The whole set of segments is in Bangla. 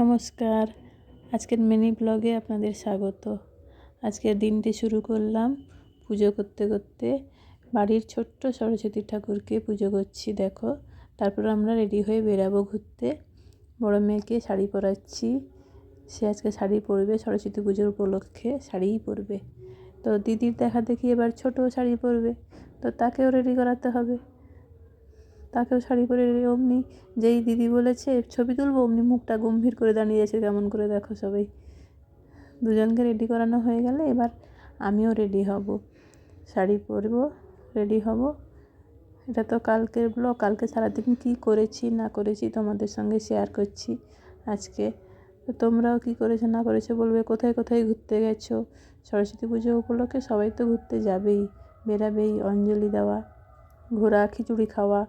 নমস্কার, আজকের মিনি ব্লগে আপনাদের স্বাগত। আজকের দিনটি শুরু করলাম পুজো করতে করতে। বাড়ির ছোট্ট সরস্বতী ঠাকুরকে পুজো করছি দেখো। তারপর আমরা রেডি হয়ে বেরাবো ঘুরতে। বড় মেয়েকে শাড়ি পরাচ্ছি, সে আজকে শাড়ি পরবে, সরস্বতী পুজোর উপলক্ষে শাড়িই পরবে। তো দিদির দেখা দেখি এবার ছোটো শাড়ি পরবে, তো তাকেও রেডি করাতে হবে। তাকেও শাড়ি পরে অমনি যেই দিদি বলেছে ছবি তুলবো, অমনি মুখটা গম্ভীর করে দাঁড়িয়েছে কেমন করে দেখো সবাই। দুজনকে রেডি করানো হয়ে গেলে এবার আমিও রেডি হব, শাড়ি পরবো, রেডি হব। এটা তো কালকের ব্লগ, কালকে সারাদিন কী করেছি না করেছি তোমাদের সঙ্গে শেয়ার করছি আজকে। তো তোমরাও কী করেছো না করেছো বলবে, কোথায় কোথায় ঘুরতে গেছো। সরস্বতী পুজো উপলক্ষে সবাই তো ঘুরতে যাবেই, বেরাবেই, অঞ্জলি দেওয়া, ঘোরা, খিচুড়ি খাওয়া।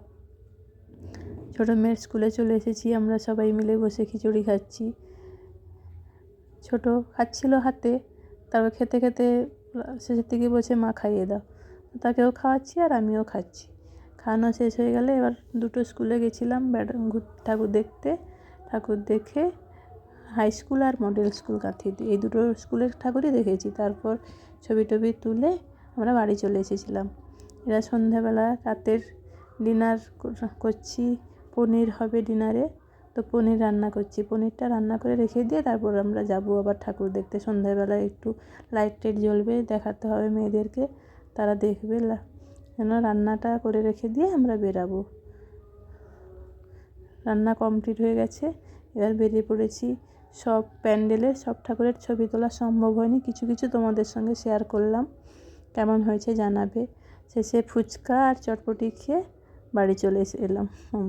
ছোটো মেয়ের স্কুলে চলে এসেছি, আমরা সবাই মিলে বসে খিচুড়ি খাচ্ছি। ছোটো খাচ্ছিল হাতে, তারপর খেতে খেতে শেষের দিকে বসে মা খাইয়ে দাও, তাকেও খাওয়াচ্ছি আর আমিও খাচ্ছি। খাওয়ানো শেষ হয়ে গেলে এবার দুটো স্কুলে গেছিলাম ঠাকুর দেখতে। ঠাকুর দেখে হাই স্কুল আর মডেল স্কুল কাঁথিতে, এই দুটো স্কুলের ঠাকুরই দেখেছি। তারপর ছবি টবি তুলে আমরা বাড়ি চলে এসেছিলাম। এরা সন্ধ্যাবেলা রাতের ডিনার করছি, পনির হবে ডিনারে, তো পনির রান্না করছি। পনিরটা রান্না করে রেখে দিয়ে তারপর আমরা যাব আবার ঠাকুর দেখতে। সন্ধ্যাবেলায় একটু লাইট টাইট জ্বলবে, দেখাতে হবে মেয়েদেরকে, তারা দেখবে। যেন রান্নাটা করে রেখে দিয়ে আমরা বেরাবো। রান্না কমপ্লিট হয়ে গেছে, এবার বেরিয়ে পড়েছি। সব প্যান্ডেলের সব ঠাকুরের ছবি তোলা সম্ভব হয়নি, কিছু কিছু তোমাদের সঙ্গে শেয়ার করলাম। কেমন হয়েছে জানাবে। শেষে ফুচকা আর চটপটি খেয়ে বাড়ি চলে এলাম আমরা।